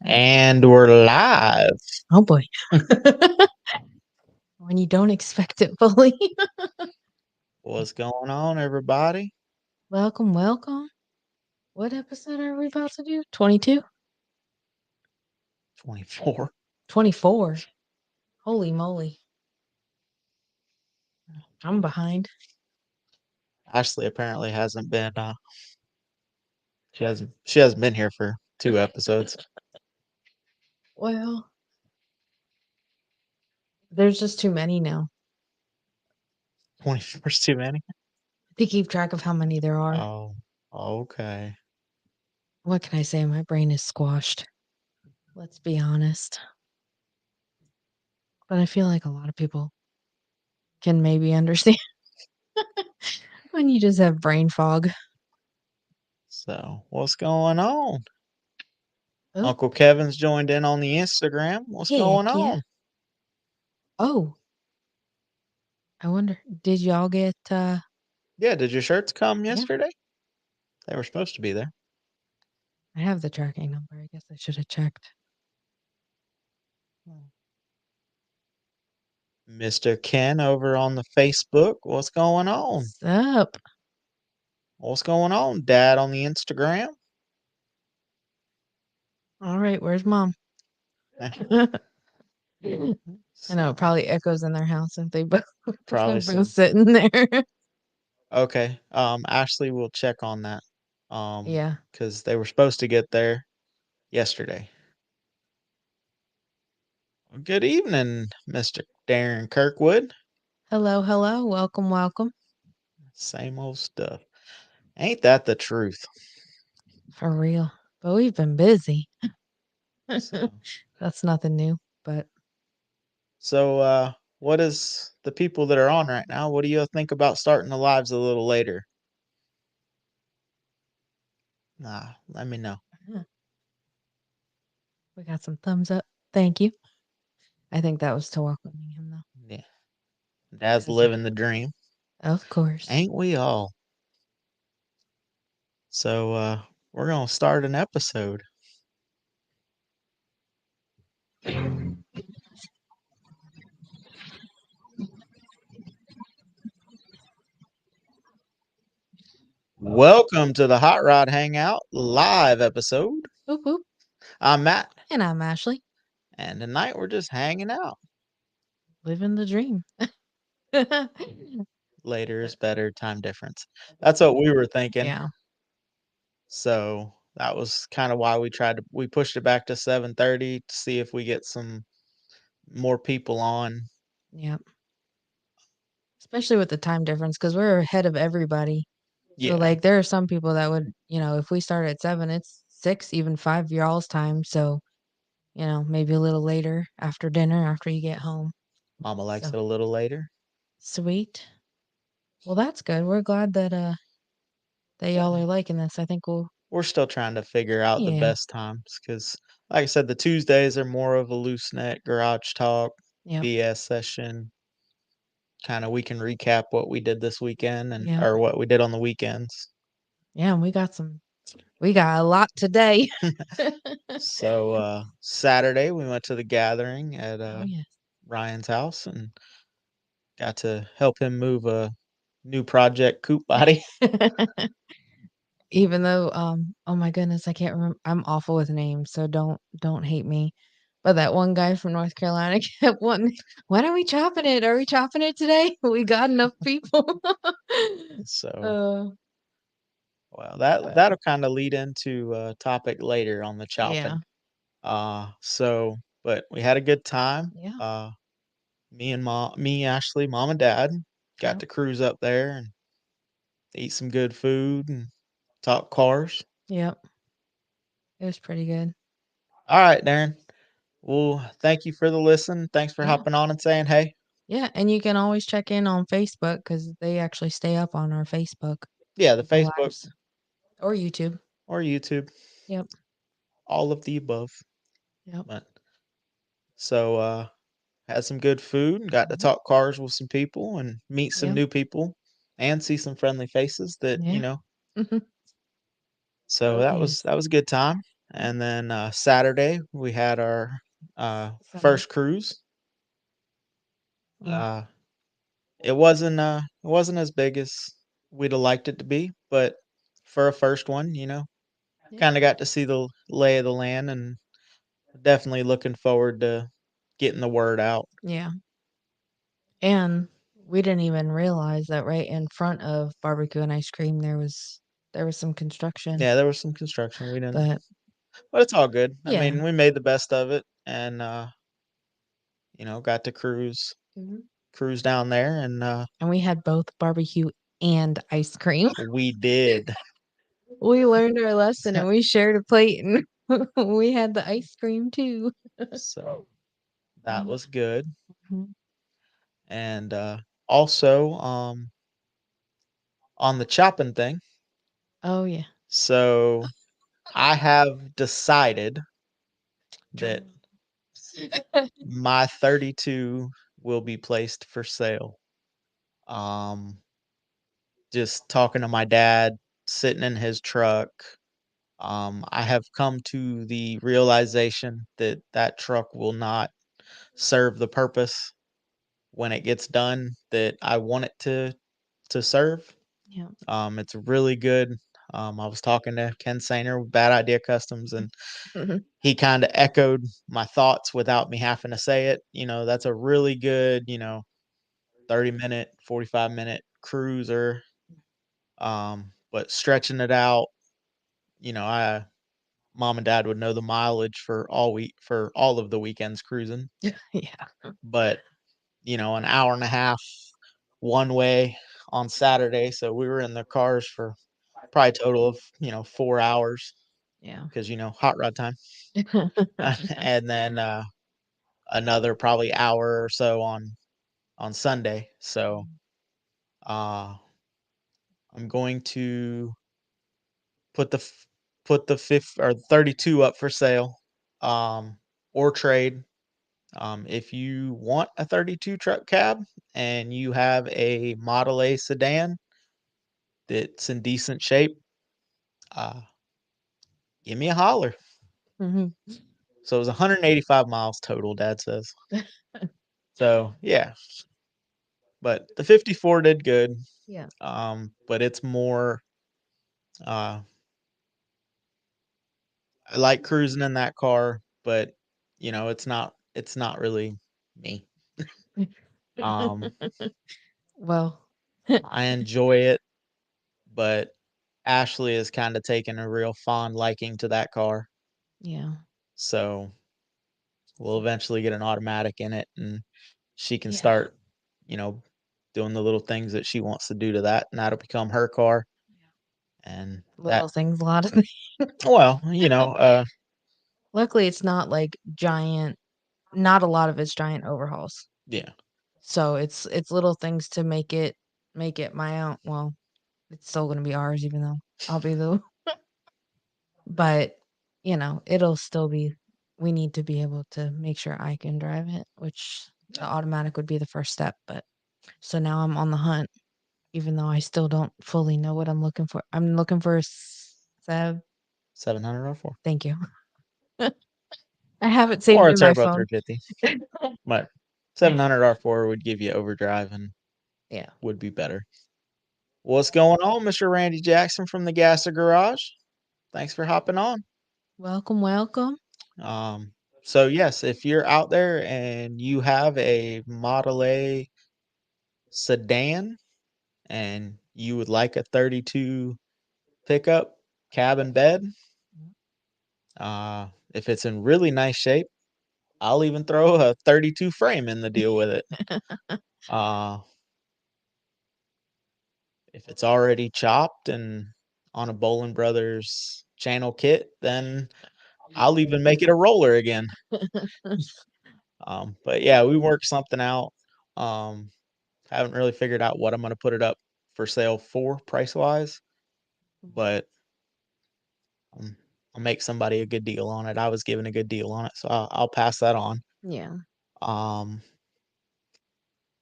And we're live. Oh boy. When you don't expect it fully. What's going on, everybody? Welcome, welcome. What episode are we about to do? 22? 24. 24. Holy moly. I'm behind. Ashley apparently hasn't been she hasn't been here for 2 episodes. Well, there's just too many now 24's too many. to keep track of how many there are. Oh, okay. What can I say? My brain is squashed. Let's be honest. But I feel like a lot of people can maybe understand when you just have brain fog. So what's going on? Oh, Uncle Kevin's joined in on the Instagram. What's going heck yeah. on? Oh, I wonder, did y'all get Yeah, did your shirts come yeah, yesterday? They were supposed to be there. I have the tracking number. I guess I should have checked. Mr. Ken over on the Facebook. What's going on? What's up? What's going on, Dad on the Instagram? All right, where's mom? I know it So probably echoes in their house if they both if they're probably both some. sitting there. Okay. Ashley will check on that. Yeah. Because they were supposed to get there yesterday. Well, good evening, Mr. Darren Kirkwood. Hello, hello. Welcome, welcome. Same old stuff. Ain't that the truth? For real. But we've been busy. So, That's nothing new. But so what is the people that are on right now? What do you think about starting the lives a little later? Let me know. yeah, we got some thumbs up. Thank you. I think that was to welcoming him though. Yeah, Dad's 'Cause, living the dream. of course. Ain't we all? So, we're gonna start an episode. Welcome to the Hot Rod Hangout live episode. Whoop whoop. I'm Matt, And I'm Ashley. and tonight we're just hanging out. Living the dream. Later is better, time difference. That's what we were thinking. Yeah. So that was kind of why we pushed it back to 7:30 to see if we get some more people on. Yep. Especially with the time difference, because we're ahead of everybody. So Yeah, like there are some people that would, if we start at 7, it's 6, even 5 y'all's time. So, maybe a little later after dinner, after you get home. Mama likes So it a little later. sweet. Well, that's good. We're glad that y'all are liking this. I think we'll We're still trying to figure out the yeah. best times because, like I said, the Tuesdays are more of a loose net garage talk, Yep. BS session. Kind of we can recap what we did this weekend and Yep. or what we did on the weekends. Yeah, and we got a lot today. So Saturday we went to the gathering at Oh yes. Ryan's house and got to help him move a new project coop body. Even though, oh my goodness, I can't remember. I'm awful with names, so don't hate me. But that one guy from North Carolina kept wanting, when are we chopping it? Are we chopping it today? We got enough people. So uh, well that'll kind of lead into a topic later on the yeah, chopping. So but we had a good time. yeah, Me, Ashley, mom and dad got yep, to cruise up there and eat some good food and talk cars. yep. It was pretty good. All right, Darren. Well, thank you for the listen. Thanks for Yeah, hopping on and saying hey. yeah. And you can always check in on Facebook because they actually stay up on our Facebook Yeah, the with the Facebook lives or YouTube. or YouTube, Yep, all of the above. yep, But so had some good food and got to mhm, talk cars with some people and meet some yep, new people and see some friendly faces that, yeah. you know. Mhm. So Oh that was yes, that was a good time. and then, Saturday, we had our, Sunday. first cruise. Mm, It wasn't as big as we'd have liked it to be, but for a first one, yeah. kinda got to see the lay of the land and definitely looking forward to getting the word out. Yeah. And we didn't even realize that right in front of barbecue and ice cream there was some construction. Yeah, there was some construction, we didn't But but it's all good. I yeah. mean, we made the best of it and, got to Mhm. cruise down there and, And we had both barbecue and ice cream. we did. We learned our lesson and we shared a plate and we had the ice cream too. So, that Mhm. was good, Mhm. and, also, on the chopping thing, Oh, yeah. so I have decided that Drum. my 32 will be placed for sale. Um, just talking to my dad, sitting in his truck, I have come to the realization that that truck will not serve the purpose when it gets done that I want it to serve. Yeah. It's really good. I was talking to Ken Sainer with Bad Idea Customs, and Mhm. he kind of echoed my thoughts without me having to say it. That's a really good, 30-minute, 45-minute cruiser. But stretching it out, I mom and dad would know the mileage for all of the weekends cruising. Yeah. But, an hour and a half one way on Saturday, so we were in the cars for probably a total of, 4 hours Yeah. because, hot rod time. And then, another probably hour or so on Sunday. So, uh, I'm going to put the f put the 32 up for sale, or trade. If you want a 32 truck cab and you have a Model A sedan that's in decent shape, uh, give me a holler. Mhm. So it was 185 miles total, dad says. So, yeah, but the 54 did good. Yeah. But it's more, uh, I like cruising in that car, but it's not really me. Um, Well, I enjoy it, but Ashley has kinda taken a real fond liking to that car. yeah. So, we'll eventually get an automatic in it, and she can Yeah. start, you know, doing the little things that she wants to do to that, and that'll become her car, and Little that things, a lot of things. well, Luckily, it's not like giant not a lot of it's giant overhauls. yeah, So it's little things to make it my own well, it's still gonna be ours even though I'll be the but, it'll still be we need to be able to make sure I can drive it, which the automatic would be the first step, but so now I'm on the hunt, even though I still don't fully know what I'm looking for. I'm looking for a Sev 700 R4 thank you. I have it or saved a in my turbo phone. 350, but 700 R4 would give you overdrive and Yeah. would be better. What's going on, Mr. Randy Jackson from the Gasser Garage? Thanks for hopping on. Welcome, welcome. Um, so yes, if you're out there and you have a Model A sedan and you would like a 32 pickup, cab and bed, if it's in really nice shape, I'll even throw a 32 frame in the deal with it. Uh, if it's already chopped and on a Bolin Brothers channel kit, then I'll even make it a roller again. But yeah, we worked something out. Um, haven't really figured out what I'm gonna put it up for sale for price wise, but um, I'll make somebody a good deal on it. I was given a good deal on it, so I'll pass that on. Yeah. Um,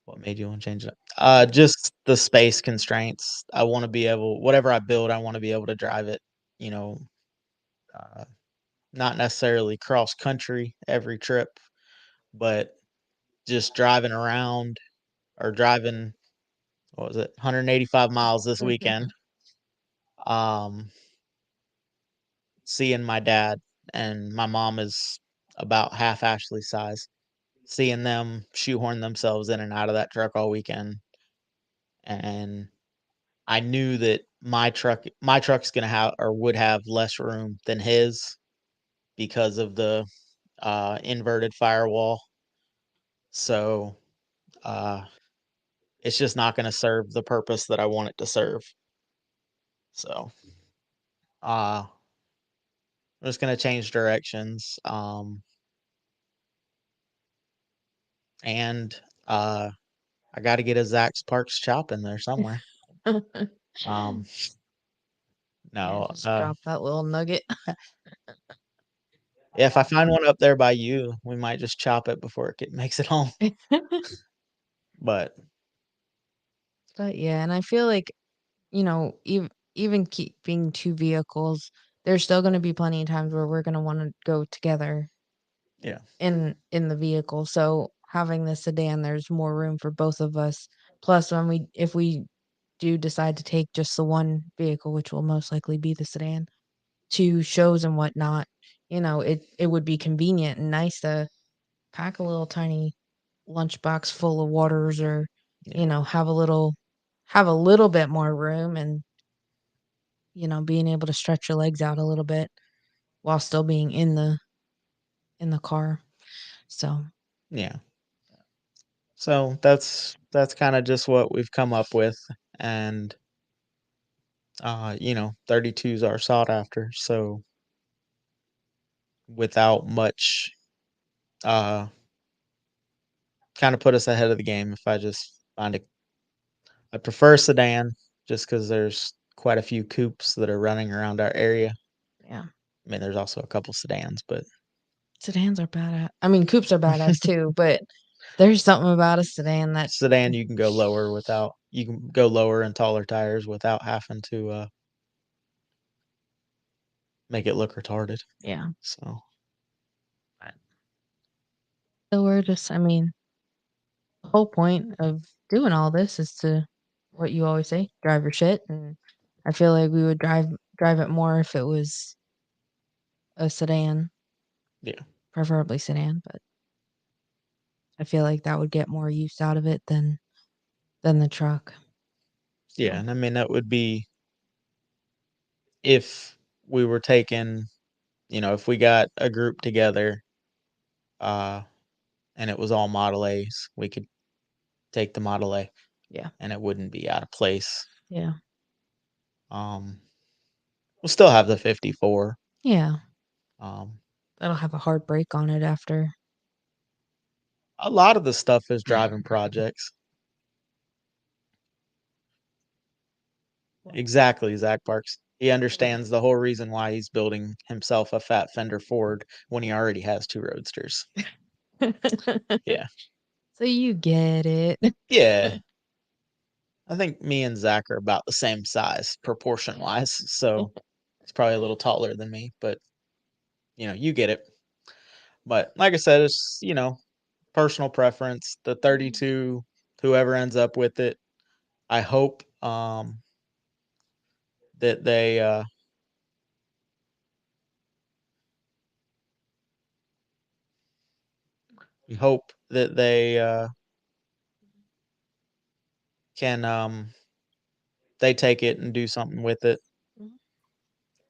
what made you want to change it? Just the space constraints. I want to be able, whatever I build, I want to be able to drive it. You know, uh, not necessarily cross country every trip, but just driving around or driving, what was it, 185 miles this weekend. Um, Seeing my dad and my mom is about half Ashley's size. Seeing them shoehorn themselves in and out of that truck all weekend, and I knew that my truck's gonna have or would have less room than his because of the inverted firewall. So uh, it's just not gonna serve the purpose that I want it to serve. So I'm just gonna change directions. And I got to get a Zach's Parks chop in there somewhere. Um, Yeah, no, just drop that little nugget. yeah, if I find one up there by you, we might just chop it before makes it home. But But yeah, and I feel like, even keeping 2 vehicles, there's still gonna be plenty of times where we're gonna wanna go together yeah, in the vehicle, so having the sedan, there's more room for both of us. Plus, if we do decide to take just the one vehicle, which will most likely be the sedan, to shows and whatnot, it would be convenient and nice to pack a little tiny lunchbox full of waters or, yeah, have a little bit more room and, being able to stretch your legs out a little bit while still being in the car. So, yeah. So that's kind of just what we've come up with, and 32s are sought after. So without much, uh, kind of put us ahead of the game. If I just find a, I prefer sedan just because there's quite a few coupes that are running around our area. yeah. I mean, there's also a couple sedans, but Sedans are badass. I mean, coupes are badass too, but there's something about a sedan that sedan you can go lower and taller tires without having to make it look retarded. yeah. So So I mean, the whole point of doing all this is to, what you always say, drive your shit, and I feel like we would drive it more if it was a sedan, yeah, preferably sedan, but I feel like that would get more use out of it than the truck. yeah, So, and I mean that would be if we were taking, if we got a group together, uh, and it was all Model A's, we could take the Model A, yeah. and it wouldn't be out of place. Yeah. Um, we'll still have the 54. Yeah. Um, That'll have a hard break on it after. a lot of the stuff is driving projects. Exactly, Zach Parks. He understands the whole reason why he's building himself a fat fender Ford when he already has two roadsters. Yeah. So you get it. Yeah. I think me and Zach are about the same size proportion wise. So he's probably a little taller than me, but you get it. But like I said, it's, personal preference. The 32, whoever ends up with it, I hope that we hope that they can they take it and do something with it.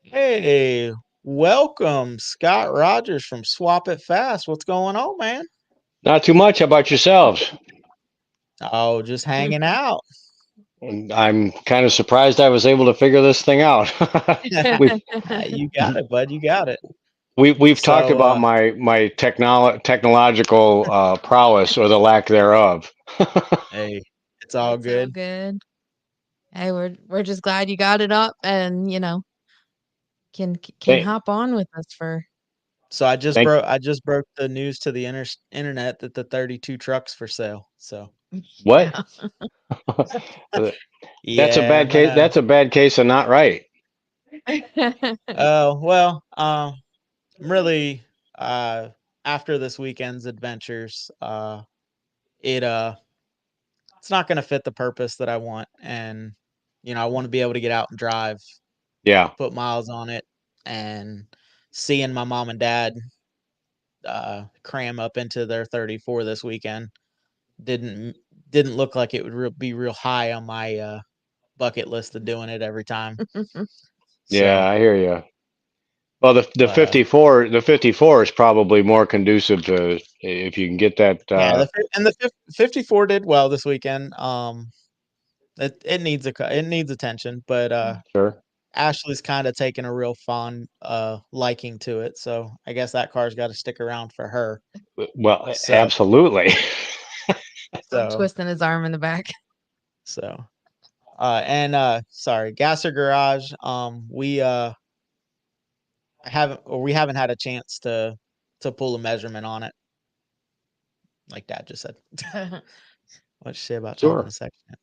Hey, welcome, Scott Rogers from Swap It Fast. What's going on, man? Not too much. How about yourselves? Oh, just hanging out. I'm kind of surprised I was able to figure this thing out. we've You got it, bud. You got it. we've talked So, about my technological prowess or the lack thereof. hey, it's all It's all good. good. Hey, we're just glad you got it up and, can thank, hop on with us for. So thank I just broke the news to the internet that the 32 trucks for sale. So, what? Yeah. That's a yeah, bad I case. know. That's a bad case of not right. Oh, well, I'm really after this weekend's adventures, it it's not going to fit the purpose that I want, and I want to be able to get out and drive, Yeah. put miles on it, and seeing my mom and dad cram up into their 34 this weekend didn't didn't look like it would be real high on my bucket list of doing it every time. Yeah, So, I hear you. Well, the but 54 is probably more conducive to if you can get that. yeah, and the 54 did well this weekend. It needs it needs attention, but Sure. Ashley's kind of taken a real fond liking to it, so I guess that car's got to stick around for her. Well, So absolutely. I'm so twisting his arm in the back. so and sorry, Gasser Garage. We haven't had a chance to pull a measurement on it, like Dad just said. What'd she say about chopping Sure. a section?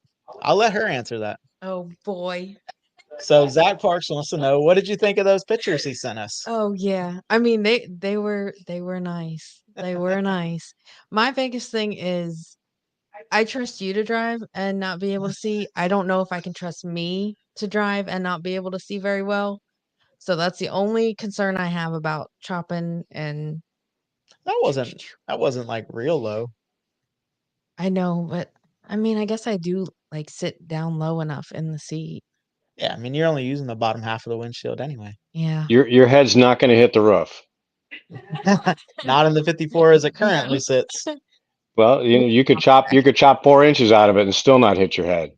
I'll let her answer that. Oh boy. So Zach Parks wants to know, what did you think of those pictures he sent us? Oh yeah. I mean they were nice. They were nice. My biggest thing is I trust you to drive and not be able to see. I don't know if I can trust me to drive and not be able to see very well. So that's the only concern I have about chopping and That wasn't like real low. I know, but I mean, I guess I do like sit down low enough in the seat. Yeah, I mean you're only using the bottom half of the windshield anyway. Yeah. Your head's not going to hit the roof. Not in the 54 as it currently sits. Well, you could chop 4 inches out of it and still not hit your head.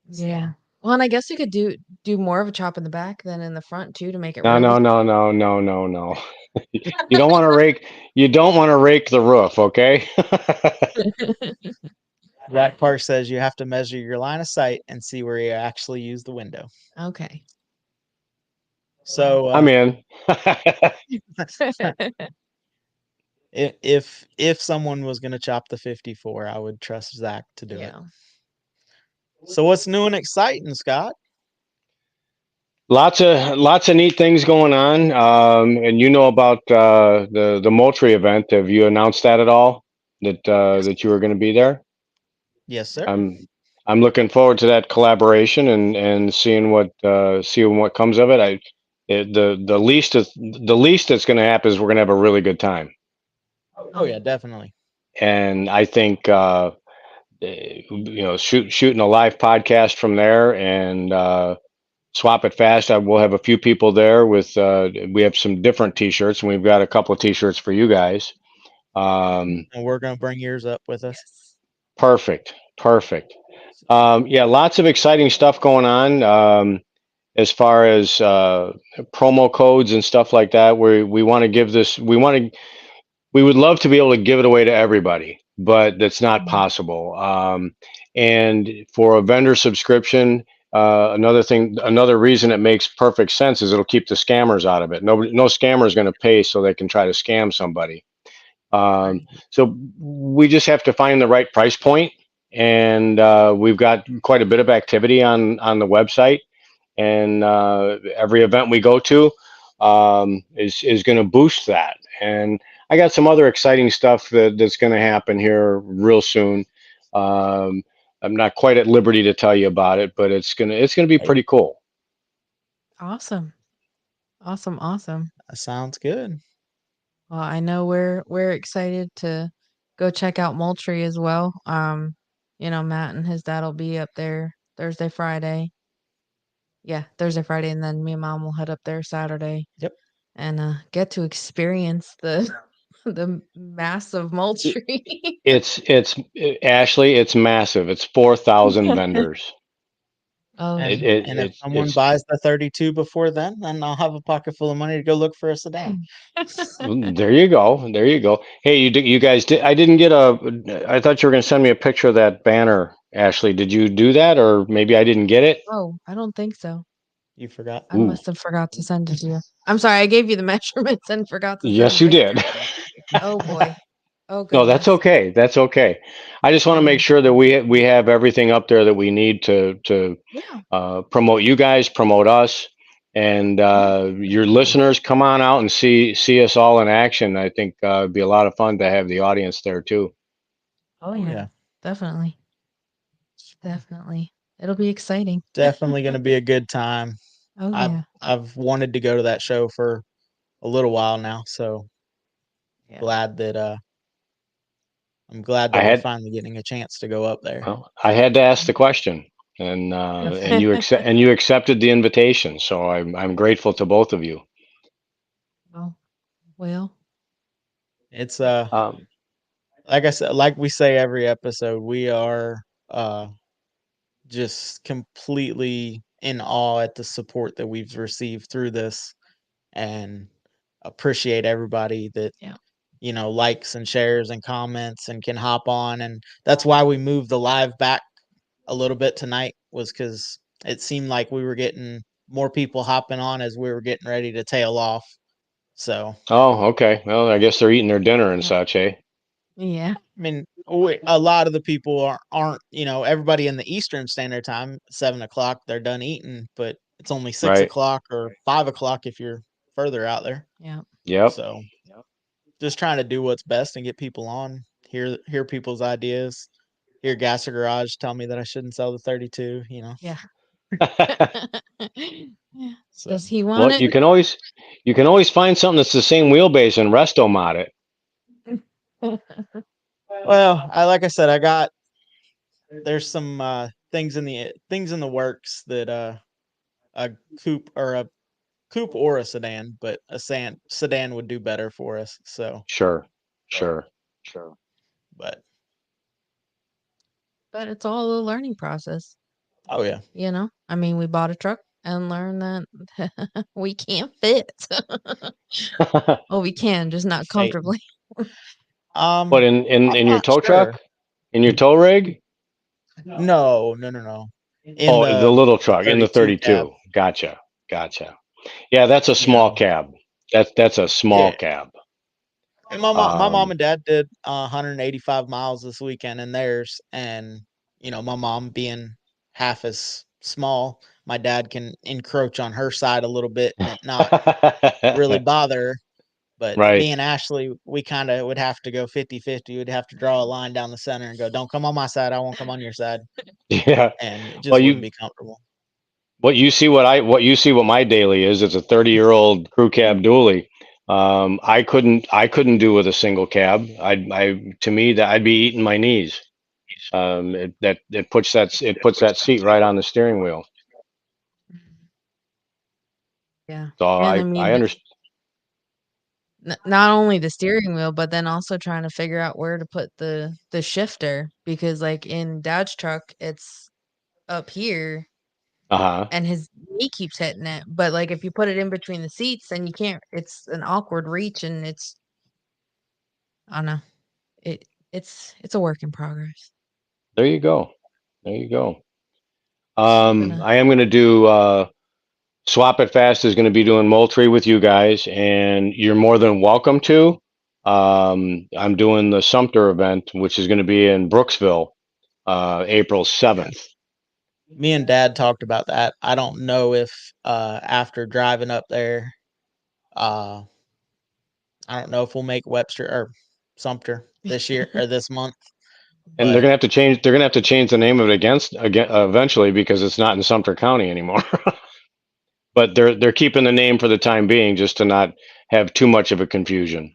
Yeah. Well, and I guess you could do more of a chop in the back than in the front too to make it No, really no, no, no, no, no, no. You don't want to rake. You don't want to rake the roof. Okay. Zach Parks says you have to measure your line of sight and see where you actually use the window. Okay. So I'm in. if someone was going to chop the 54, I would trust Zach to do it. Yeah. So what's new and exciting, Scott? Lots of neat things going on. And you know about the Moultrie event. Have you announced that at all? That you were going to be there? Yes, sir. I'm looking forward to that collaboration and seeing what comes of it. The least that's going to happen is we're going to have a really good time. Oh yeah, definitely. And I think shooting a live podcast from there and swap it fast. We'll have a few people there with. We have some different T-shirts, and we've got a couple of T-shirts for you guys. And we're going to bring yours up with us. Yes. Perfect, perfect. Yeah, lots of exciting stuff going on. As far as promo codes and stuff like that, we want to give this. We would love to be able to give it away to everybody, but that's not Mhm. possible. And for a vendor subscription, another reason it makes perfect sense is it'll keep the scammers out of it. No scammer is going to pay so they can try to scam somebody. Um, Right. so we just have to find the right price point, and we've got quite a bit of activity on the website, and every event we go to is going to boost that. And I got some other exciting stuff that's going to happen here real soon. Um, I'm not quite at liberty to tell you about it, but it's gonna be Hey, pretty cool. Awesome. Awesome. Awesome. that sounds good. Well, I know we're excited to go check out Moultrie as well. Matt and his dad'll be up there Thursday, Friday. Yeah, Thursday, Friday, and then me and mom will head up there Saturday Yep. and get to experience the the massive It, Moultrie. Ashley, it's massive. It's 4,000 vendors. Oh, It, And it if it's someone it's buys the 32 before then I'll have a pocket full of money to go look for a sedan. There you go. There you go. Hey, you guys did. I didn't get a. I thought you were going to send me a picture of that banner, Ashley. Did you do that, or maybe I didn't get it? oh, I don't think so. You forgot. I Ooh, must have forgot to send it to you. I'm sorry, I gave you the measurements and forgot to send yes, the you did. picture. Oh boy. Oh No, that's goodness. okay. That's okay. I just want to make Um, sure that we have everything up there that we need to yeah. promote you guys, promote us, and your listeners come on out and see us all in action. I think it'd be a lot of fun to have the audience there too. Oh Oh yeah, yeah, definitely, definitely. It'll be exciting. definitely going to be a good time. Oh I've yeah, I've wanted to go to that show for a little while now, so yeah. glad that I'm glad I that we're had finally getting a chance to go up there. well, I had to ask the question, and you accepted the invitation. So I'm grateful to both of you. Oh well, It's Um, like I said, like we say every episode, we are uh just completely in awe at the support that we've received through this, and appreciate everybody that, yeah, likes and shares and comments and can hop on. And that's why we moved the live back a little bit tonight, was because it seemed like we were getting more people hopping on as we were getting ready to tail off. So, oh, okay. Well, I guess they're eating their dinner and yeah, such, eh? yeah, I mean, a lot of the people aren't, everybody in the Eastern Standard Time, 7 o'clock, they're done eating, but it's only six Right. o'clock or 5 o'clock if you're further out there. yeah, Yep. So, just trying to do what's best and get people on, hear people's ideas, hear Gasser Garage tell me that I shouldn't sell the 32. yeah. Yeah. So, Does he want Well, it? you can always find something that's the same wheelbase and resto mod it. well, like I said, there's some things in the works that a coupe or a sedan, but a sedan would do better for us. So, Sure. Sure. but But it's all a learning process, oh yeah, I mean, we bought a truck and learned that we can't fit. Oh, we can, just not Satan. comfortably. But Um, in I'm your not tow sure. truck, in your tow rig, No, no, no, no. In oh, the little the truck in the 32 cab. 32. Gotcha. Gotcha. Yeah, that's a Yeah, small cab. That's a small yeah. cab. And my mom Um, and dad did 185 miles this weekend in theirs, and my mom being half as small, my dad can encroach on her side a little bit and it not really bother her. But right. me and Ashley, we kind of would have to go 50-50. We'd have to draw a line down the center and go, "Don't come on my side. I won't come on your side," Yeah. and it Well, just wouldn't be comfortable. what you see what my daily is. It's a 30-year-old crew cab dually. I couldn't do with a single cab. I to me that I'd be eating my knees. It puts that seat right on the steering wheel. Yeah, So and I I mean, understand. not only the steering wheel, but then also trying to figure out where to put the shifter because, like, in Dad's truck, it's up here Uh-huh. and his knee keeps hitting it, but, like, if you put it in between the seats, then you can't it's an awkward reach, and I don't know. It's a work in progress. There you go. There you go. I'm gonna I am going to do Swap It Fast is going to be doing Moultrie with you guys, and you're more than welcome to. I'm doing the Sumter event, which is going to be in Brooksville, April Yeah, 7th. me and Dad talked about that. I don't know if after driving up there, uh, I don't know if we'll make Webster or Sumter this year or this month, And they're but going to have to change. They're going to have to change the name of it again eventually because it's not in Sumter County anymore. But they're keeping the name for the time being, just to not have too much of a confusion.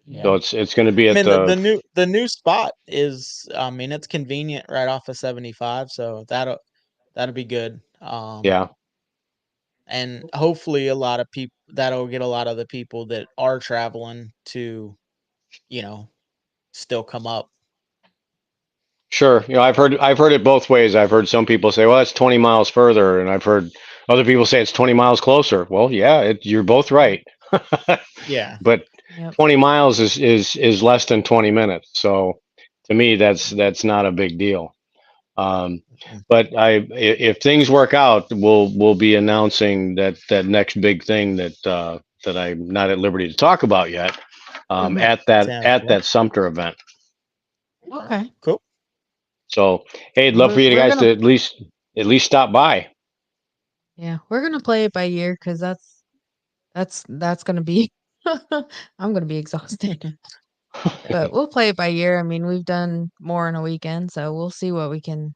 yeah. So it's going to be I at mean, the, the the new the new spot is, I mean, it's convenient right off of 75, so that'll be good. yeah. And hopefully a lot of people that'll get a lot of the people that are traveling to, you know, still come up. Sure. I've heard it both ways. I've heard some people say, "Well, that's 20 miles further," and I've heard other people say it's 20 miles closer. Well, yeah, you're both right. Yeah. But Yep. 20 miles is less than 20 minutes. So to me, that's not a big deal. Um, Mm. but if things work out, we'll be announcing that next big thing that I'm not at liberty to talk about yet, Mhm. at that Sounds at good. that Sumter event. Okay. Cool. So hey, I'd love for We're you we're guys gonna to at least stop by. Yeah, we're gonna play it by ear because that's gonna be I'm gonna be exhausted. But we'll play it by ear. I mean, we've done more in a weekend, so we'll see what we can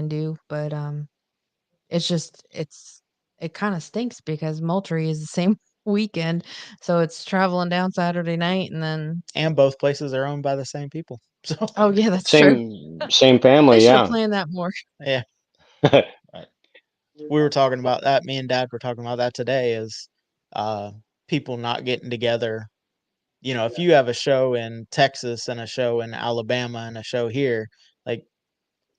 do. But it's just it kind of stinks because Moultrie is the same weekend, so it's traveling down Saturday night and then And both places are owned by the same people. So oh yeah, that's true. Same They family, should have yeah. planned that more. yeah, right. We were talking about that. Me and Dad were talking about that today. Is uh, people not getting together. You know, if you have a show in Texas and a show in Alabama and a show here, like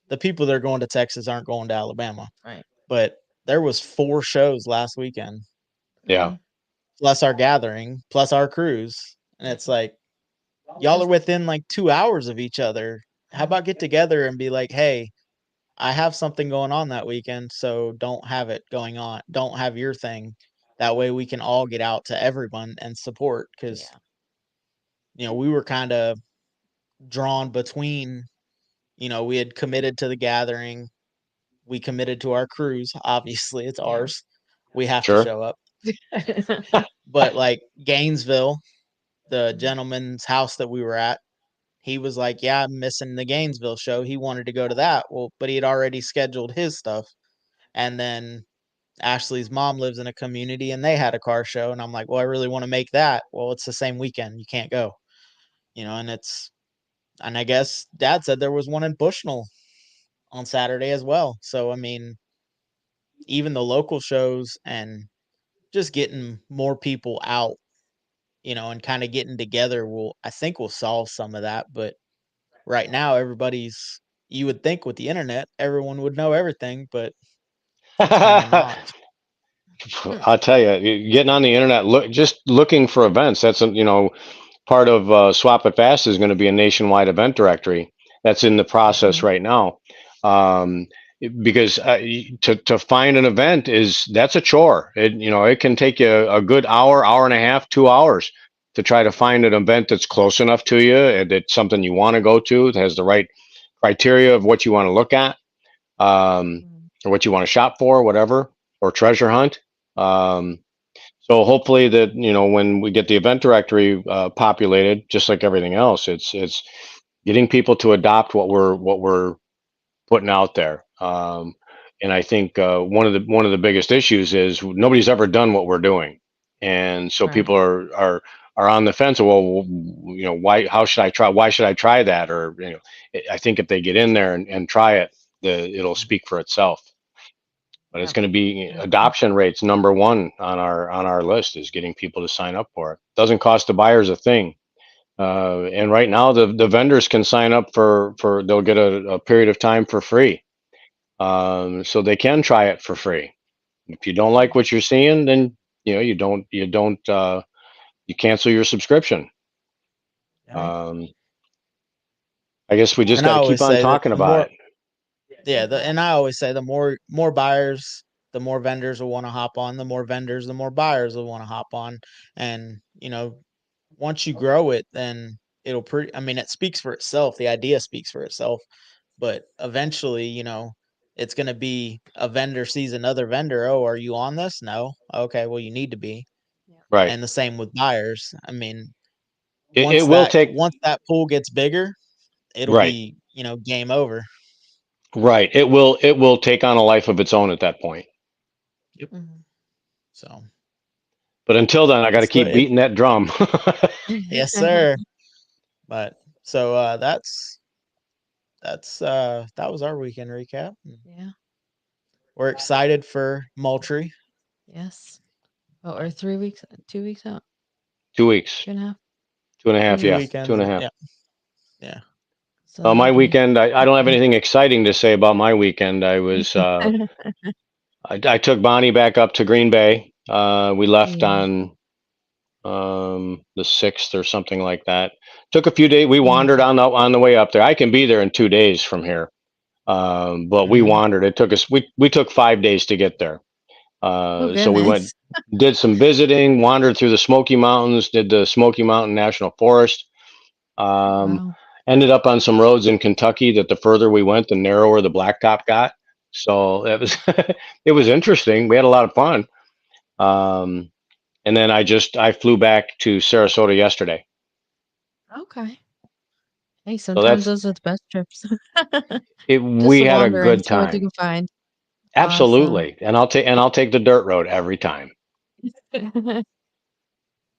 the people that are going to Texas aren't going to Alabama. Right. But there was 4 shows last weekend, Yeah. Mhm. plus our gathering, plus our cruise, and it's like y'all are Just within like 2 hours of each other. How about get together and be like, "Hey, I have something going on that weekend, so don't have it going on. Don't have your thing." That way we can all get out to everyone and support because, yeah. we were kind of drawn between, we had committed to the gathering. We committed to our cruise. Obviously, it's Yeah. ours. We have to Sure. show up. But like Gainesville, the gentleman's house that we were at, he was like, "Yeah, I'm missing the Gainesville show." He wanted to go to that. Well, but he had already scheduled his stuff. And then Ashley's mom lives in a community and they had a car show. And I'm like, well, I really want to make that. Well, it's the same weekend. You can't go, and I guess Dad said there was one in Bushnell on Saturday as well. So, I mean, even the local shows and just getting more people out, and kind of getting together I think will solve some of that. But right now, you would think with the internet, everyone would know everything, but it's kind of not. I'll tell you, getting on the internet, just looking for events. That's part of Swap It Fast is going to be a nationwide event directory. That's in the process Mhm. right now. Um, because to find an event that's a chore. It can take you a good hour and a half, 2 hours to try to find an event that's close enough to you, and it's something you want to go to, that has the right criteria of what you want to look at, Mhm. or what you want to shop for, whatever, or treasure hunt. Um, so hopefully that when we get the event directory populated, just like everything else, it's getting people to adopt what we're putting out there. And I think one of the biggest issues is nobody's ever done what we're doing, and so Right. people are on the fence. Well, why? How should I try? Why should I try that? Or I think if they get in there and try it, it'll speak for itself. But it's Yep. going to be Yep. adoption rates number one on our list is getting people to sign up for it. Doesn't cost the buyers a thing. And right now the vendors can sign up for they'll get a period of time for free. So they can try it for free. If you don't like Mhm. what you're seeing, then you cancel your subscription. Yeah. Right. Um, I guess we just And I got to keep always on say that talking the about more it. Yeah, and I always say the more buyers, the more vendors will want to hop on. The more vendors, the more buyers will want to hop on. And once you grow it, then it'll pretty. I mean, it speaks for itself. The idea speaks for itself. But eventually, it's going to be a vendor sees another vendor. Oh, are you on this? No. Okay, well, you need to be. Yep. Right. And the same with buyers. I mean, It will take. once that pool gets bigger, it'll Right. be game over. Right. It will take on a life of its own at that point. Yep. Mhm. So But until then, I got to keep it's beating that drum. yes, sir. But so that was our weekend recap. Yeah. We're excited for Moultrie. Yes. Oh, or 3 weeks, 2 weeks out, 2 weeks, 2.5, two and a two half. Two Yeah, weeks. two weekends. and a half. Yeah, yeah. So that'll My be. weekend, I don't have anything exciting to say about my weekend. I took Bonnie back up to Green Bay. We left Yeah. on the 6th or something like that. Took a few days. We Mhm. wandered on the way up there. I can be there in 2 days from here. But we Hmm. wandered. It took us. We took 5 days to get there. Oh So we went, goodness. did some visiting, wandered through the Smoky Mountains, did the Smoky Mountain National Forest. Um, Wow. Ended up on some roads in Kentucky that the further we went, the narrower the blacktop got. So it was it was interesting. We had a lot of fun. Um, and then I flew back to Sarasota yesterday. Okay. Hey, So sometimes that's those are the best trips. it. Just We to had a wander and good see what you time. can find. Awesome. Absolutely. And I'll take the dirt road every time.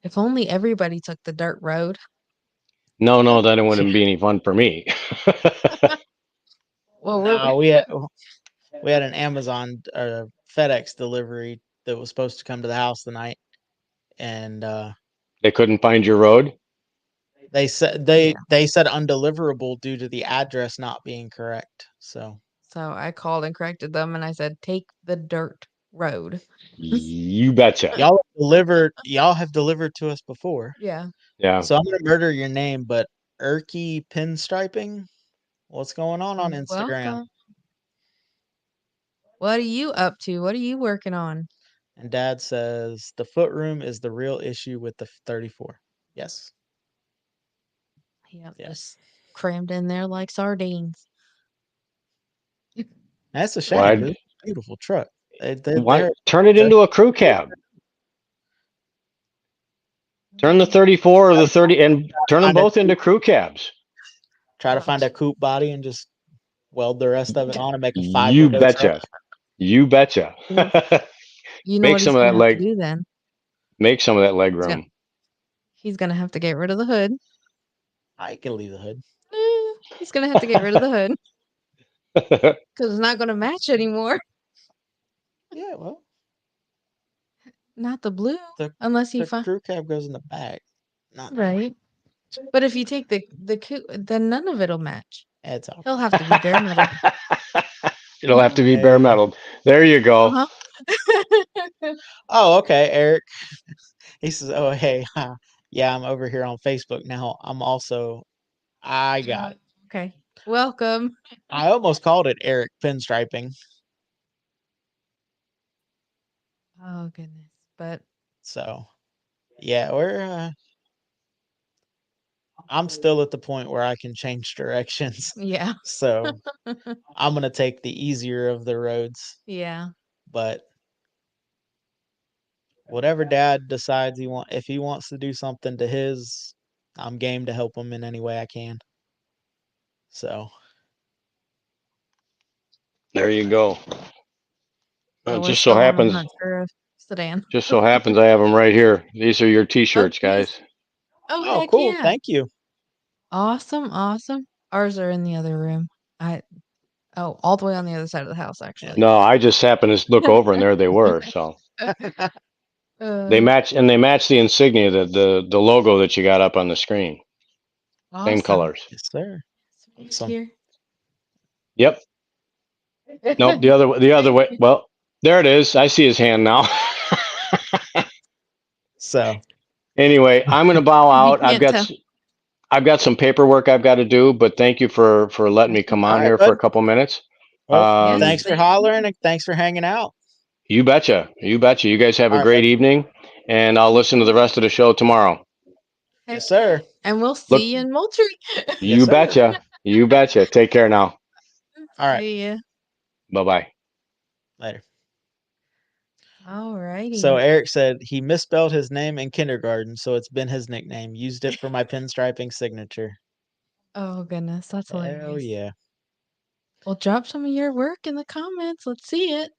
If only everybody took the dirt road. No, no, then it wouldn't Yeah. be any fun for me. Well, we're No, we had an Amazon FedEx delivery that was supposed to come to the house tonight, and They couldn't find your road. they said yeah. they said undeliverable due to the address not being correct. So So I called and corrected them and I said, take the dirt road. You betcha. y'all have delivered to us before. Yeah. Yeah. So I'm gonna murder your name, but Erky Pinstriping, what's going on Instagram? Welcome. What are you up to? What are you working on? And Dad says the foot room is the real issue with the 34. Yes, Yep, just yes. crammed in there like sardines. That's a shame Why? because it's a beautiful truck. Why They're turn it the, into a crew cab? Turn the 34 or the 30 and turn them find a both into coupe, crew cabs. try to find a coupe body and just weld the rest of it on and make a five You window truck. betcha. You betcha. Well, you know Make what some he's of gonna that have to leg. do then? Make some of that leg He's gonna room. he's gonna have to get rid of the hood. I can leave the hood. He's gonna have to get rid of the hood because it's not gonna match anymore. Yeah, well, Not the blue, the unless he the find crew cab goes in the back, not in the front. right. But if you take then none of it'll match. It's all He'll good. have to be bare metal. It'll have to be bare Hey. metal. There you go. Uh-huh. Oh, okay, Eric. He says, "Oh, hey, yeah, I'm over here on Facebook now. I'm also I got it. Okay. Welcome. I almost called it Eric Pinstriping. Oh goodness. But So, yeah, I'm still at the point where I can change directions. yeah. So, I'm going to take the easier of the roads, Yeah. but whatever dad decides if he wants to do something to his, I'm game to help him in any way I can. So, There you go. So It we're just so still on the happens. hunt for a sedan. Just so happens I have them right here. These are your Oh T-shirts, geez. guys. Oh oh, heck cool. yeah. Thank you. Awesome, awesome. Ours are in the other room. I all the way on the other side of the house Yeah. actually. No, I just happened to look over and there they were. So they uh match and they match the insignia, the logo that you got up on the screen. Same awesome. colors. Yes, sir. Right Awesome. here. Yep. Nope. The other way. Well, there it is. I see his hand now. So, Anyway, I'm gonna bow If you out. can't tell. I've got some paperwork I've got to do, but thank you for letting me That's come all on right, here for a bud. couple minutes. Well, yes, Um, thanks for thank you. hollering and thanks for hanging out. you betcha. You betcha. You guys have All a right, great bud. evening, and I'll listen to the rest of the show tomorrow. Yes, Heck yeah. sir. And we'll Look, see you in Moultrie. Yes, you sir. betcha. You betcha. Take care now. All right. See ya. Bye bye. Later. So Alrighty. Eric said he misspelled his name in kindergarten, so it's been his nickname. Used it for my pinstriping signature. Oh goodness, that's Hell hilarious. yeah. Well, drop some of your work in the comments. Let's see it.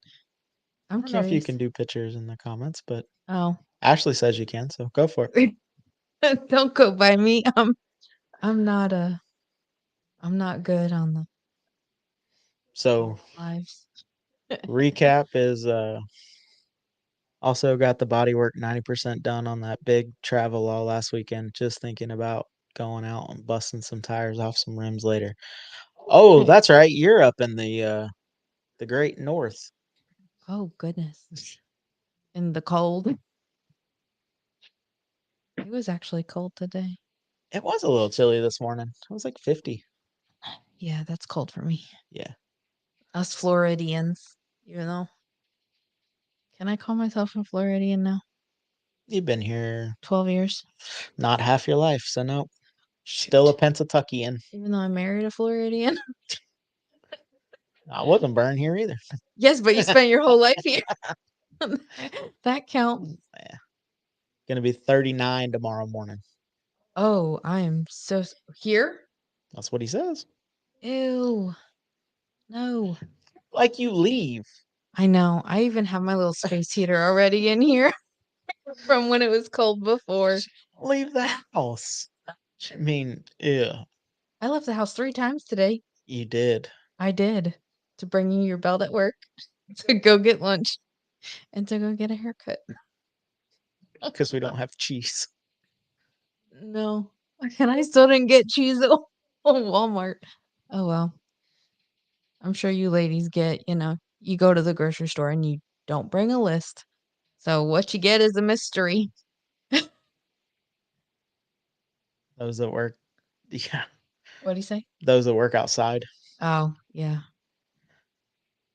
I I'm don't know if you curious. can do pictures in the comments, but Oh, Ashley says you can, so go for it. don't go by me. I'm not I'm not good on the So lives. recap is also got the bodywork 90% done on that big travel all last weekend. Just thinking about going out and busting some tires off some rims later. Oh, Heck. that's right. You're up in the great north. Oh goodness. In the cold. It was actually cold today. It was a little chilly this morning. It was like 50. Yeah, that's cold for me. Yeah. Us Floridians, you know. Can I call myself a Floridian now? You've been here 12 years. not half your life, so no. Still a Shoot. Pennsatuckian. Even though I married a Floridian. I wasn't born here either. Yes, but you spent your whole life here. That counts. Yeah. Gonna be 39 tomorrow morning. Oh, I am so here? That's what he says. Ew. No. Like you leave. I know. I even have my little space heater already in here from when it was cold before. Leave the house. I mean, yeah, I left the house 3 times today. you did. I did. To bring you your belt at work, to go get lunch, and to go get a haircut. Because we don't have cheese. No. And I still didn't get cheese at Walmart. Oh, well. I'm sure you ladies get, you go to the grocery store and you don't bring a list. So what you get is a mystery. Those that work, yeah, What'd he say? those that work outside. Oh, yeah.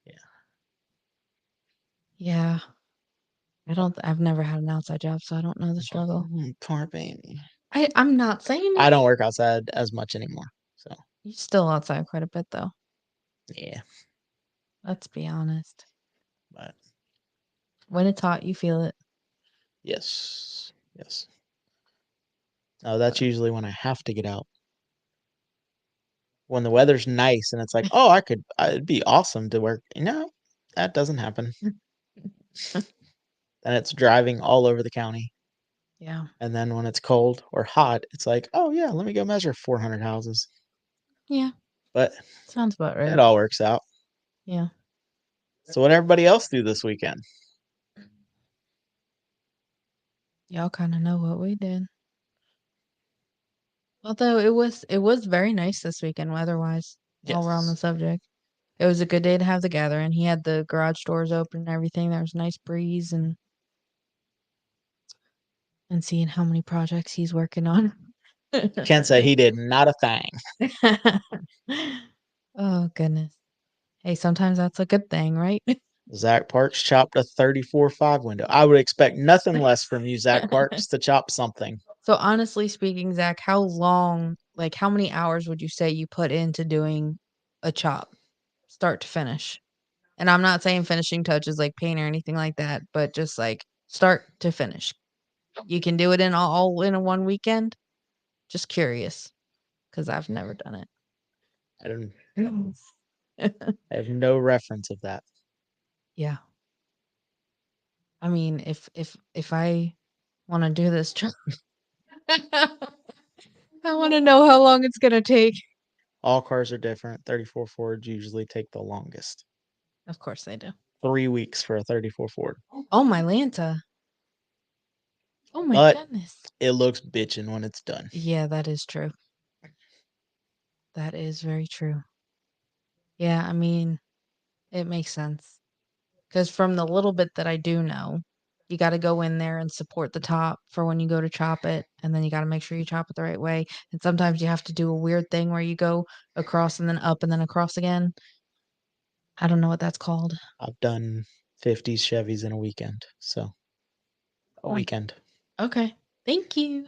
Yeah. Yeah. I've never had an outside job, so I don't know the struggle. Poor baby. I'm not saying I it. don't work outside as much anymore. So, You're still outside quite a bit, though. yeah. Let's be honest. But When it's hot, you feel it. yes. Yes. No, that's usually when I have to get out. When the weather's nice and it's like, oh, it'd be awesome to work. No, that doesn't happen. Then it's driving all over the county. Yeah. And then when it's cold or hot, it's like, oh, yeah, let me go measure 400 houses. Yeah. But Sounds about right. it all works out. Yeah. So, what everybody else do this weekend? Y'all kind of know what we did. Although it was very nice this weekend weather-wise, while we're on the Yes. subject. It was a good day to have the gathering. He had the garage doors open and everything. There was a nice breeze and seeing how many projects he's working on. Can't say he did not a thing. Oh, goodness. Hey, sometimes that's a good thing, right? Zach Parks chopped a 34.5 window. I would expect nothing less from you, Zach Parks, to chop something. So honestly speaking, Zach, how many hours would you say you put into doing a chop, start to finish? And I'm not saying finishing touches like paint or anything like that, but just like start to finish. You can do it in all in a one weekend? Just curious, because I've never done I don't. it. I have no reference of that. Yeah. I mean, if I wanna do this job I wanna know how long it's gonna take. All cars are different. 34 Fords usually take the longest. Of course they do. 3 weeks for a 34 Ford. Oh, my Lanta. Oh my But goodness. it looks bitchin' when it's done. Yeah, that is true. That is very true. Yeah, I mean, it makes sense. Because from the little bit that I do know, you gotta go in there and support the top for when you go to chop it, and then you gotta make sure you chop it the right way, and sometimes you have to do a weird thing where you go across and then up and then across again. I don't know what that's called. I've done 50s Chevys in a weekend. So, a Oh, weekend. okay. Thank you.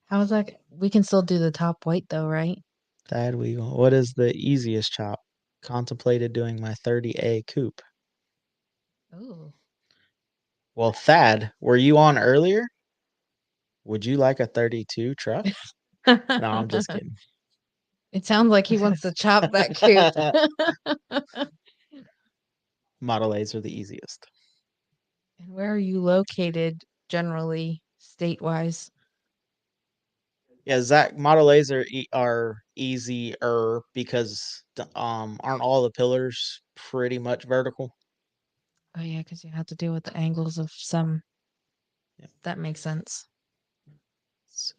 How is that we can still do the top white though, right? Thad Weagle. What is the easiest chop? Contemplated doing my 30A coupe. Ooh. Well, Thad, were you on earlier? Would you like a 32 truck? No, I'm just kidding. It sounds like he wants to chop that coupe. Model A's are the easiest. And where are you located generally, state-wise? Yeah, Zach, Model A's are easier because aren't all the pillars pretty much vertical? Oh, yeah, because you have to deal with the angles of some. Yeah. That makes sense. So,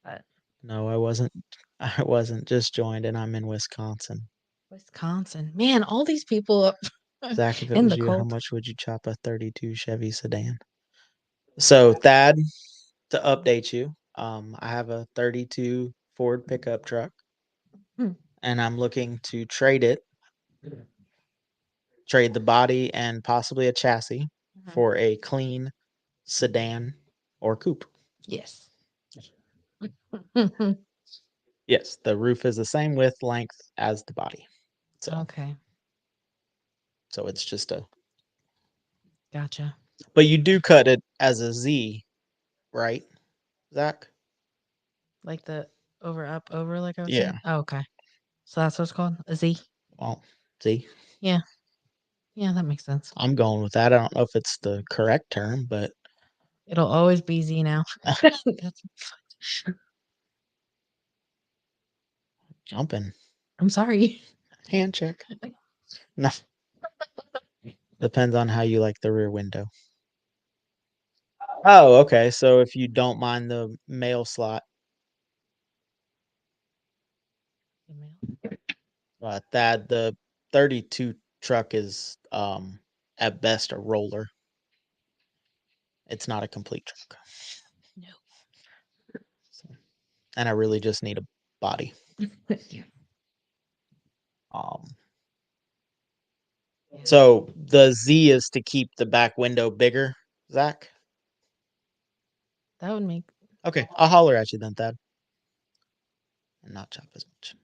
But no, I wasn't. I wasn't just joined, and I'm in Wisconsin. Wisconsin. Man, all these people up Zach, if it in was the you, how cold. much would you chop a 32 Chevy sedan? So, Thad, to update you, I have a 32 Ford pickup truck, Hmm. and I'm looking to trade the body and possibly a chassis Mhm. for a clean sedan or coupe. Yes. Yes, the roof is the same width, length as the body. Okay, So it's just a. gotcha. But you do cut it as a Z, right, Zach? Like the over, up, over, like I was Yeah. saying? Oh, okay. So that's what it's called? A Z? Well, Z. Yeah. Yeah, that makes sense. I'm going with that. I don't know if it's the correct term, but It'll always be Z now. That's jumping I'm sorry. hand check. No, depends on how you like the rear window. Oh, okay. So if you don't mind the mail slot, that the 32 truck is at best a roller. It's not a complete truck. No. So, and I really just need a body. Um, so the Z is to keep the back window bigger, Zach. That would make Okay, I'll holler at you then, Thad, and not chop as much.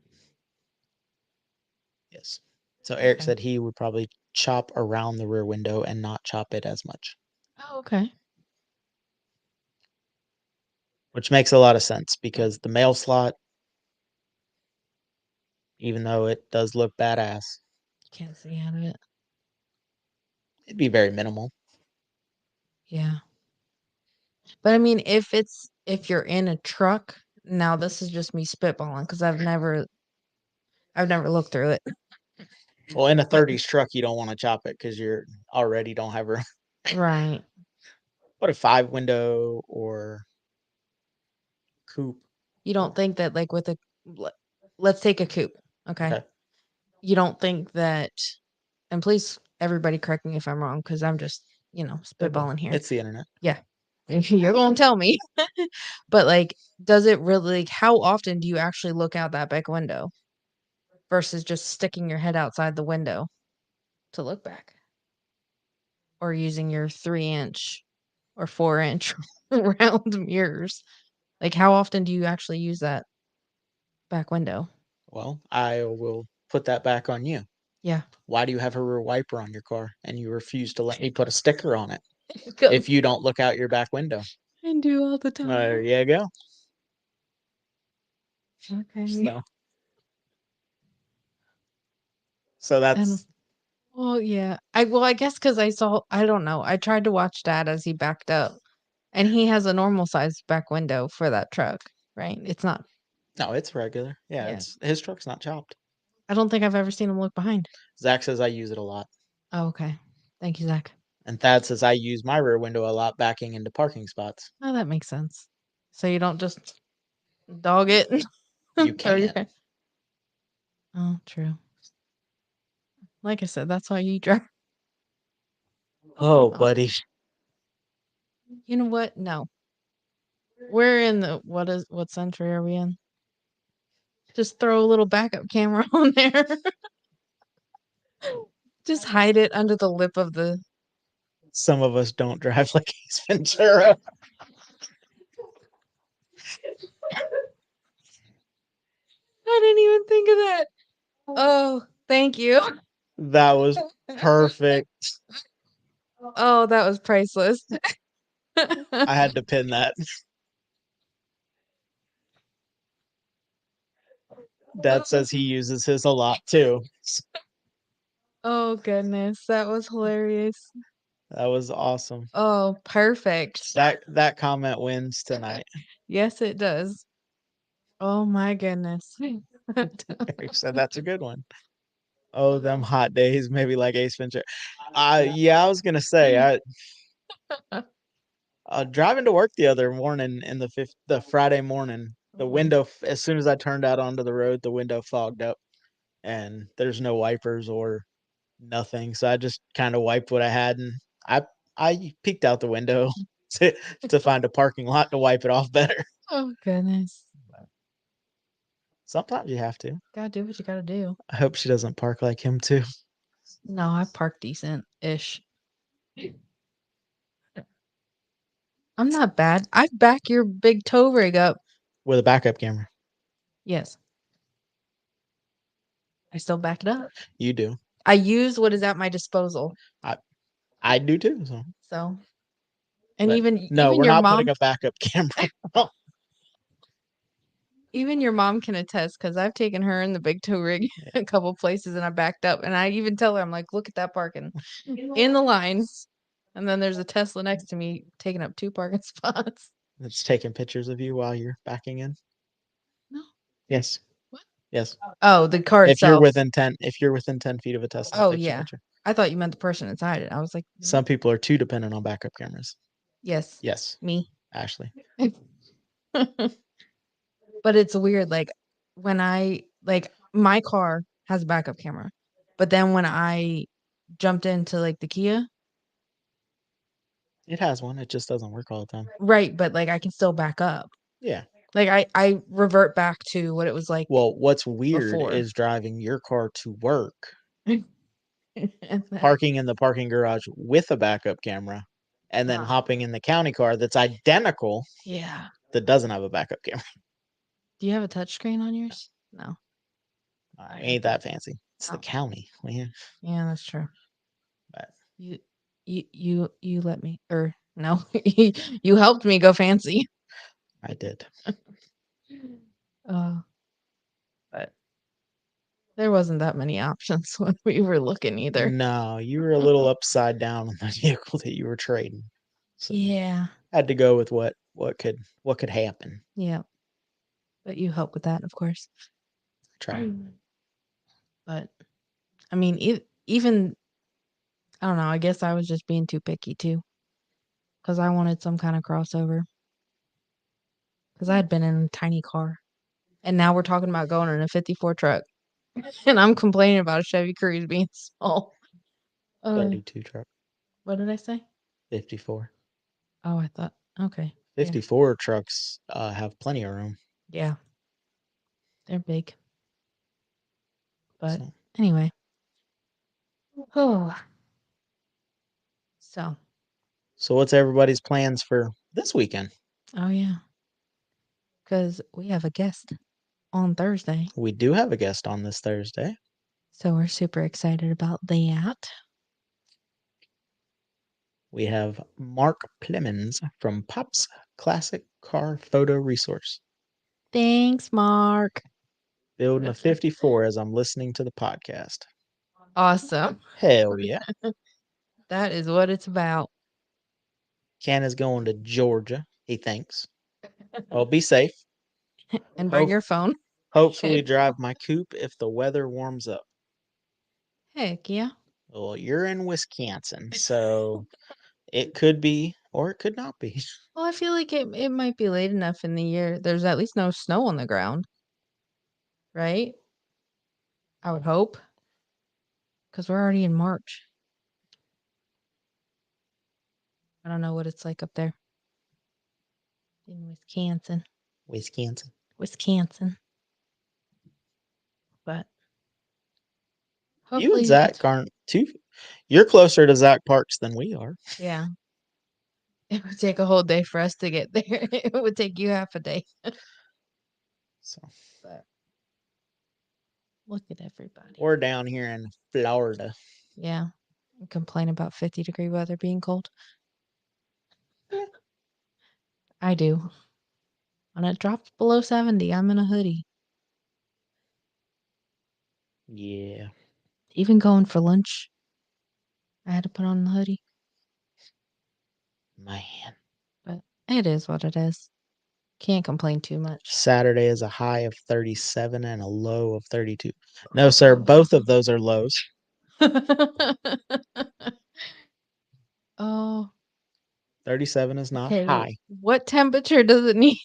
Yes. So Eric okay. said he would probably chop around the rear window and not chop it as much, Oh, okay. which makes a lot of sense because the mail slot, even though it does look badass, Can't see out of it. it'd be very minimal. Yeah. But I mean, if you're in a truck, now this is just me spitballing because I've never looked through it. Well, in a 30s truck, you don't want to chop it because you're already don't have room. Right. What a 5 window or coupe. You don't think that like with a le- let's take a coupe, okay? Okay. You don't think that, and please everybody correct me if I'm wrong because I'm just, spitballing here. It's the internet. Yeah. You're going to tell me. But like does it really, like, how often do you actually look out that back window versus just sticking your head outside the window to look back or using your 3-inch or 4-inch round mirrors? Like how often do you actually use that back window? Well, I will put that back on you. Yeah. Why do you have a rear wiper on your car and you refuse to let me put a sticker on it Because if you don't look out your back window? I do all the There time. you go. Okay. So, so And that's well, yeah. I guess because I don't know. I tried to watch Dad as he backed up, and he has a normal sized back window for that truck, right? It's not. no, it's regular. Yeah, Yeah. it's his truck's not chopped. I don't think I've ever seen him look behind. Zach says I use it a lot. Oh, okay. Thank you, Zach. And Thad says I use my rear window a lot backing into parking spots. Oh, that makes sense. So you don't just dog it. You Or can't. oh, true. Like I said, that's why you drive. Oh, Oh, buddy. you know what? No, we're in the what century are we in? Just throw a little backup camera on there. Just hide it under the lip of the. Some of us don't drive like Ace Ventura. I didn't even think of that. Oh, thank you. That was perfect. Oh, that was priceless. I had to pin that. Dad says he uses his a lot too. Oh goodness, that was hilarious. That was awesome. Oh, perfect. That comment wins tonight. Yes, it does. Oh my goodness. Eric said that's a good one. Oh, them hot days, maybe like Ace Ventura. Yeah, I was gonna say, driving to work the other morning in the Friday morning, the window as soon as I turned out onto the road, the window fogged up, and there's no wipers or nothing. So I just kind of wiped what I had, and I peeked out the window to to find a parking lot to wipe it off better. Oh goodness. Sometimes you have to. Gotta do what you gotta do. I hope she doesn't park like him too, No, I park decent ish. I'm not bad. I back your big tow rig up. with a backup camera. Yes. I still back it up. You do. I use what is at my disposal. I I do too. So, and But even no, even we're your not mom putting a backup camera. even your mom can attest because I've taken her in the big tow rig Yeah. a couple places and I backed up and I even tell her I'm like, look at that parking in the lines, and then there's a Tesla next to me taking up 2 parking spots. It's taking pictures of you while you're backing in. No. Yes. What? Yes. Oh, the car If you're itself. within 10 feet of a Tesla, it Oh takes your yeah. picture. I thought you meant the person inside it. I was like, Some people are too dependent on backup cameras. yes, Yes, me. Ashley. But it's weird, like, when I like, my car has a backup camera, but then when I jumped into, like, the Kia It has one. It just doesn't work all the time. right, but, like, I can still back up. Yeah. Like, I revert back to what it was like Well, what's weird before. is driving your car to work, And then parking in the parking garage with a backup camera, and then hopping in the county car that's identical yeah. that doesn't have a backup camera. Do you have a touchscreen on yours? No. Ain't that fancy. It's the Oh. county. Yeah. Yeah, that's true. But You you let me or no, you helped me go fancy. I did. Uh, but there wasn't that many options when we were looking either. No, you were a little upside down on the vehicle that you were trading. So Yeah. had to go with what could happen. Yeah. But you help with that, of course. Try. But I mean, even I don't know. I guess I was just being too picky too, because I wanted some kind of crossover. Because I had been in a tiny car, and now we're talking about going in a '54 truck, and I'm complaining about a Chevy Cruze being small. 32 truck. What did I say? 54. Oh, I thought okay. 54 trucks have plenty of room. Yeah, they're big. But So anyway, oh, so so what's everybody's plans for this weekend? oh yeah, because we have a guest on Thursday, We do have a guest on this Thursday. so we're super excited about that. We have Mark Plemons from Pop's Classic Car Photo Resource. Thanks, Mark. Building a 54 as I'm listening to the podcast. Awesome. Hell yeah. That is what it's about. Ken is going to Georgia, he thinks. Well, be safe. And bring your phone. Hopefully drive my coupe if the weather warms up. Heck yeah. Well, you're in Wisconsin, so it could be or it could not be. Well, I feel like it might be late enough in the year. There's at least no snow on the ground, right? I would hope, because we're already in March. I don't know what it's like up there in Wisconsin. Wisconsin. Wisconsin. But You and hopefully Zach it's aren't too. You're closer to Zach Parks than we are. yeah. It would take a whole day for us to get there. It would take you half a day. So But look at everybody. we're down here in Florida. Yeah. Complain about 50-degree weather being cold. I do. When it drops below 70, I'm in a hoodie. Yeah. Even going for lunch, I had to put on the hoodie. Man. But it is what it is. Can't complain too much. Saturday is a high of 37 and a low of 32. No, sir. Both of those are lows. Oh, 37 is not okay. high. What temperature does it need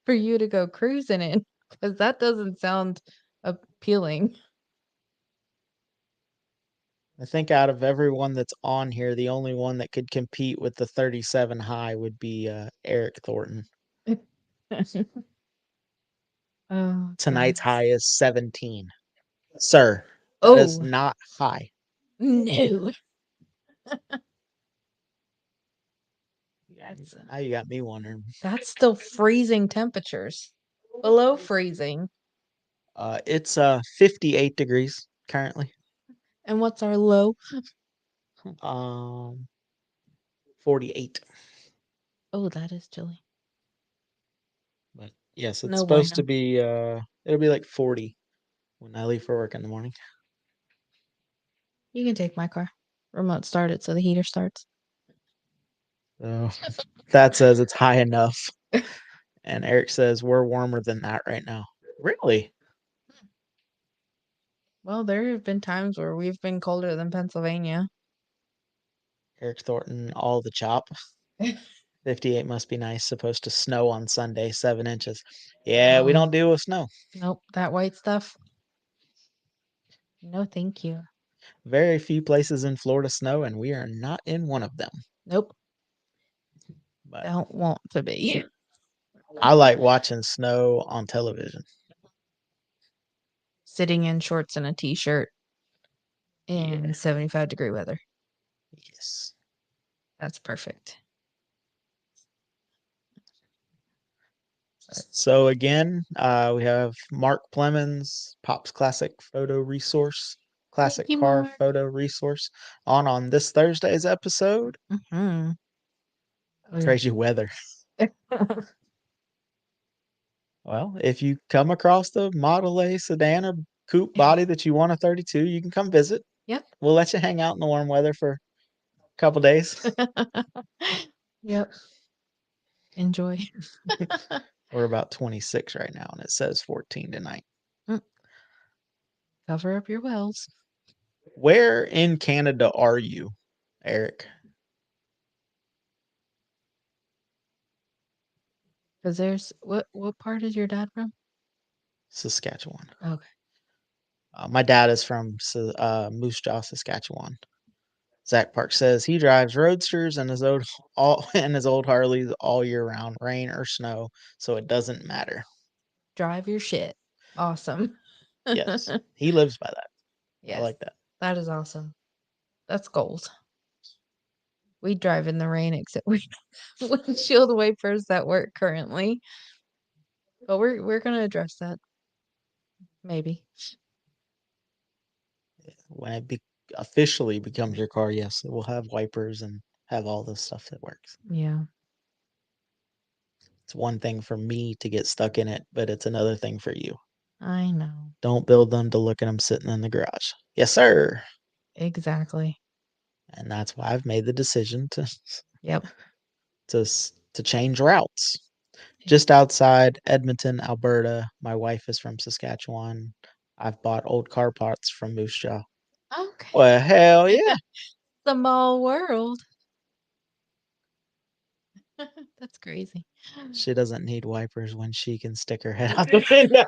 for you to go cruising in? Because that doesn't sound appealing. I think out of everyone that's on here, the only one that could compete with the 37 high would be Eric Thornton. Oh, Tonight's goodness. high is 17. Sir, that is Oh, not high. no. That's Now you got me wondering. that's still freezing temperatures. Below freezing. It's 58 degrees currently. And what's our low? Um, 48. Oh, that is chilly. But yes, it's No supposed bueno. to be it'll be like 40 when I leave for work in the morning. You can take my car. Remote start it so the heater starts. So that says it's high enough. And Eric says we're warmer than that right now. Really? Well, there have been times where we've been colder than Pennsylvania. Eric Thornton, all the chop. 58 must be nice. Supposed to snow on Sunday, 7 inches. Yeah, we don't Oh, deal with snow. nope, that white stuff. No, thank you. Very few places in Florida snow, and we are not in one of them. Nope, But don't want to be. I like watching snow on television. Sitting in shorts and a t-shirt in 75-degree weather. Yes. That's perfect. So again, we have Mark Plemons, Pop's Classic Photo Resource, Thank Classic you, Car Mark. Photo Resource on this Thursday's episode. Mm-hmm. Crazy weather. Well, if you come across the Model A sedan or coupe body that you want a 32, you can come visit. Yep. We'll let you hang out in the warm weather for a couple days. Yep. Enjoy. We're about 26 right now, and it says 14 tonight. Cover up your wells. Where in Canada are you, Eric? Because there's what part is your dad from? Saskatchewan. Okay. My dad is from Moose Jaw, Saskatchewan. Zach Park says he drives roadsters and his old all and his old Harleys all year round, rain or snow, so it doesn't matter. Drive your shit. Awesome. Yes, he lives by that. I Yes. like that. That is awesome. That's gold. We drive in the rain except we windshield wipers that work currently. But we're gonna address that. Maybe. When it officially becomes your car, yes, it will have wipers and have all the stuff that works. Yeah. It's one thing for me to get stuck in it, but it's another thing for you. I know. Don't build them to look at them sitting in the garage. Yes, sir. Exactly. And that's why I've made the decision to Yep. to change routes. Just outside Edmonton, Alberta. My wife is from Saskatchewan. I've bought old car parts from Moose Jaw. Okay. Well, hell yeah. Small world. That's crazy. She doesn't need wipers when she can stick her head out the window.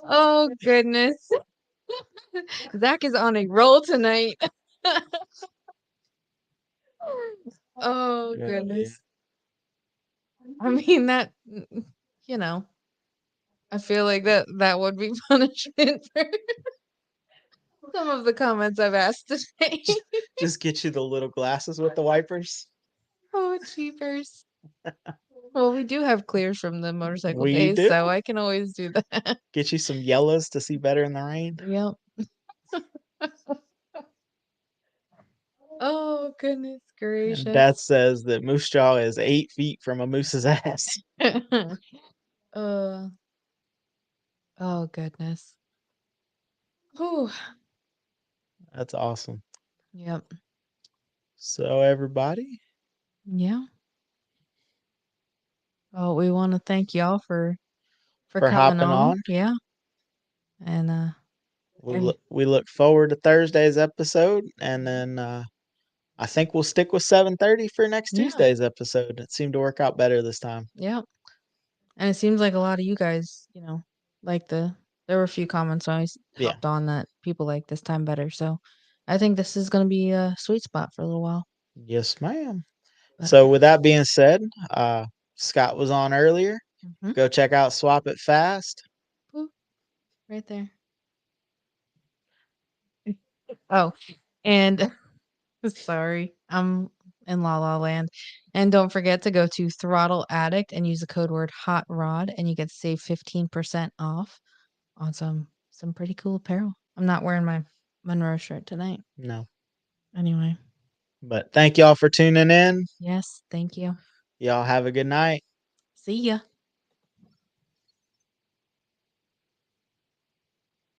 Oh goodness. Zach is on a roll tonight. Oh Yeah, goodness. I mean that you know, I feel like that would be punishment for some of the comments I've asked today. just get you the little glasses with the wipers. Oh, cheapers. Well, we do have clears from the motorcycle We days, do. so I can always do that. Get you some yellows to see better in the rain. Yep. Oh, goodness And Dad gracious. says that Moose Jaw is 8 feet from a moose's ass. uh, oh, goodness. Whew. That's awesome. Yep. So everybody, Yeah. Well, we want to thank y'all for for coming hopping on. on. Yeah. And and We look forward to Thursday's episode, and then I think we'll stick with 7:30 for next yeah. Tuesday's episode. It seemed to work out better this time. Yep. And it seems like a lot of you guys, like there were a few comments when I Yeah. hopped on that people like this time better. So I think this is going to be a sweet spot for a little while. Yes, ma'am. But So with that being said, Scott was on earlier. mhm. Go check out Swap It Fast. Boop, right there. Oh, and sorry, I'm in La La Land. And don't forget to go to Throttle Addict and use the code word Hot Rod, and you get to save 15% off on some pretty cool apparel. I'm not wearing my Monroe shirt tonight. No. Anyway, But thank y'all for tuning in. yes, thank you. Y'all have a good night. See ya.